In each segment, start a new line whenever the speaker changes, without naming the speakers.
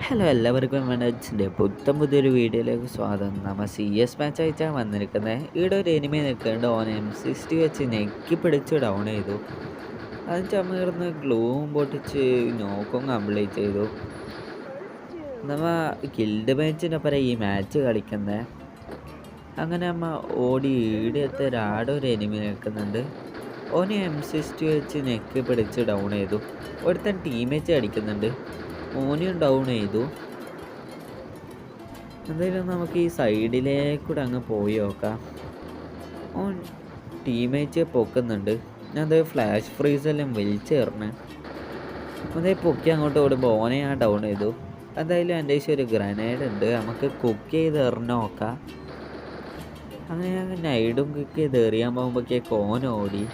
Hello എല്ലാവർക്കും Wednesday പുതിയൊരു വീഡിയോയിലേക്ക് സ്വാഗതം. നമ്മൾ സി എസ് മാച്ച് അയച്ചാൽ വന്നിരിക്കുന്നത്. ഇവിടെ ഒരു എനിമി നിൽക്കുന്നുണ്ട്. ഓൻ M60 വെച്ച് നെക്കി പിടിച്ച് ഡൗൺ ചെയ്തു. അത് ചമർന്ന് ഗ്ലൂവും പൊട്ടിച്ച് നോക്കും കംപ്ലീറ്റ് ചെയ്തു. നമ്മ ഗിൽഡ് മാച്ചിനൊപ്പം ഈ മാച്ച് കളിക്കുന്നത്. അങ്ങനെ നമ്മ ഓടി ഈടെത്തെ ഒരു എനിമി നിൽക്കുന്നുണ്ട്. ഓന് M60 വെച്ച് നെക്കി പിടിച്ച് ഡൗൺ ചെയ്തു. ഒരുത്തൻ ടീമേറ്റ് അടിക്കുന്നുണ്ട്. ഓനെയും ഡൗൺ ചെയ്തു. എന്തായാലും നമുക്ക് ഈ സൈഡിലേക്കൂടെ അങ്ങ് പോയി നോക്കാം. ഓൻ ടീമേറ്റ് പൊക്കുന്നുണ്ട്. ഞാൻ അത് ഫ്ലാഷ് ഫ്രീസെല്ലാം വലിച്ചേറിന്. അതേ പൊക്കി അങ്ങോട്ട് ഓടുമ്പോൾ ഓനെ ഞാൻ ഡൗൺ ചെയ്തു. എന്തായാലും എൻ്റെ ഒരു ഗ്രനേഡ് ഉണ്ട്, നമുക്ക് കുക്ക് ചെയ്ത് എറിഞ്ഞ് നോക്കാം. അങ്ങനെ ഞാൻ നൈഡും കുക്ക് ചെയ്ത് എറിയാൻ പോകുമ്പോഴേക്ക് ഓൻ ഓടി.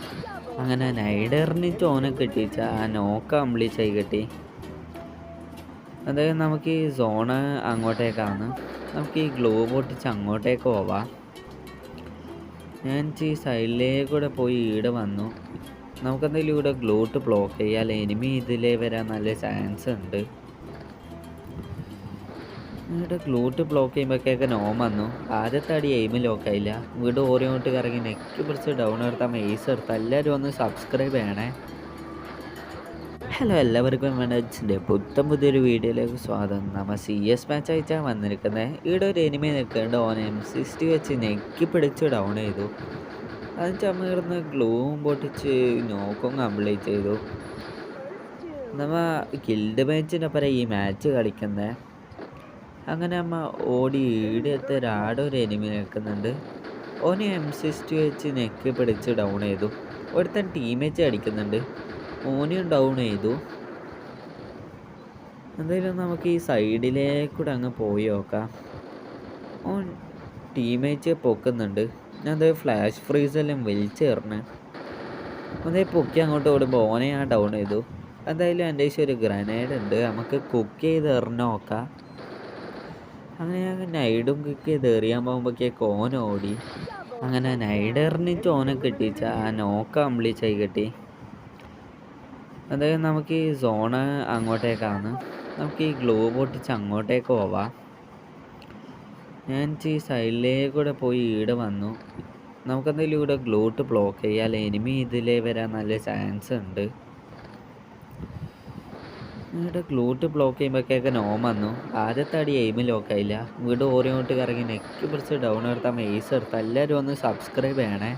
അങ്ങനെ നൈഡ് എറിഞ്ഞിട്ട് ഓനെ കിട്ടിച്ച ആ നോക്ക കംപ്ലീറ്റായി കിട്ടി. അതായത് നമുക്ക് ഈ സോണ് അങ്ങോട്ടേക്കാണ്. നമുക്ക് ഈ ഗ്ലൂ പൊട്ടിച്ച് അങ്ങോട്ടേക്ക് പോവാം. ഞാൻ ഈ സൈഡിലേക്കൂടെ പോയി ഈടെ വന്നു. നമുക്കെന്തെങ്കിലും ഇവിടെ ഗ്ലൂട്ട് ബ്ലോക്ക് ചെയ്യാൻ എനിമി ഇതിലേ വരാൻ നല്ല ചാൻസ് ഉണ്ട്. ഇവിടെ ഗ്ലൂട്ട് ബ്ലോക്ക് ചെയ്യുമ്പോഴേക്കൊക്കെ നോം വന്നു. ആദ്യത്തെ അടി എയിം ലോക്കായില്ല. വീട് ഓരോട്ട് കറങ്ങി നെക്ക് പിടിച്ച് ഡൗൺ എടുത്താൽ മെയ്സ് എടുത്താൽ എല്ലാവരും ഒന്ന് സബ്സ്ക്രൈബ് ചെയ്യണേ. ഹലോ എല്ലാവർക്കും വെനസ്ഡേ പുതിയൊരു വീഡിയോയിലേക്ക് സ്വാഗതം. നമ്മൾ സി എസ് മാച്ച് അയച്ചാൽ വന്നിരിക്കുന്നത്. ഇവിടെ ഒരു എനിമി നിൽക്കുന്നുണ്ട്. ഓൻ M60 വെച്ച് നെക്കി പിടിച്ച് ഡൗൺ ചെയ്തു. അത് ചമർന്ന് ഗ്ലൂവും പൊട്ടിച്ച് നോക്കും കംപ്ലീറ്റ് ചെയ്തു. നമ്മ ഗിൽഡ് മാച്ചിനൊപ്പം ഈ മാച്ച് കളിക്കുന്നത്. അങ്ങനെ നമ്മ ഓടി ഈടെത്തെ ഒരു എനിമി നിൽക്കുന്നുണ്ട്. ഓന് M60 വെച്ച് നെക്കി പിടിച്ച് ഡൗൺ ചെയ്തു. ഒരുത്തൻ ടീമേറ്റ് അടിക്കുന്നുണ്ട്. ഓനെയും ഡൗൺ ചെയ്തു. എന്തായാലും നമുക്ക് ഈ സൈഡിലേക്കൂടെ അങ്ങ് പോയി നോക്കാം. ഓൻ ടീമേറ്റ് പൊക്കുന്നുണ്ട്. ഞാൻ അത് ഫ്ലാഷ് ഫ്രീസെല്ലാം വലിച്ചേറിന്. അതേ പൊക്കി അങ്ങോട്ട് ഓടുമ്പോൾ ഓനെ ഞാൻ ഡൗൺ ചെയ്തു. എന്തായാലും എൻ്റെ ഒരു ഗ്രനേഡ് ഉണ്ട്, നമുക്ക് കുക്ക് ചെയ്ത് എറിഞ്ഞ് നോക്കാം. അങ്ങനെ ഞാൻ നൈഡും കുക്ക് ചെയ്ത് എറിയാൻ പോകുമ്പോഴേക്ക് ഓൻ ഓടി. അങ്ങനെ നൈഡ് എറിഞ്ഞിട്ട് ഓനെ കിട്ടിച്ച ആ നോക്ക കംപ്ലീറ്റായി കിട്ടി. അതായത് നമുക്ക് ഈ സോണ് അങ്ങോട്ടേക്കാണ്. നമുക്ക് ഈ ഗ്ലൂ പൊട്ടിച്ച് അങ്ങോട്ടേക്ക് പോവാം. ഞാൻ ഈ സൈഡിലേക്കൂടെ പോയി ഈടെ വന്നു. നമുക്കെന്തെങ്കിലും ഇവിടെ ഗ്ലൂട്ട് ബ്ലോക്ക് ചെയ്യാൻ എനിമി ഇതിലേ വരാൻ നല്ല ചാൻസ് ഉണ്ട്. ഇവിടെ ഗ്ലൂട്ട് ബ്ലോക്ക് ചെയ്യുമ്പോഴേക്കൊക്കെ നോം വന്നു. ആദ്യത്തെ അടി എയിം ലോക്കായില്ല. വീട് ഓരോട്ട് കറങ്ങി നെക്ക് പിടിച്ച് ഡൗൺ എടുത്താൽ മെയ്സ് എടുത്താൽ എല്ലാവരും ഒന്ന് സബ്സ്ക്രൈബ് ചെയ്യണേ.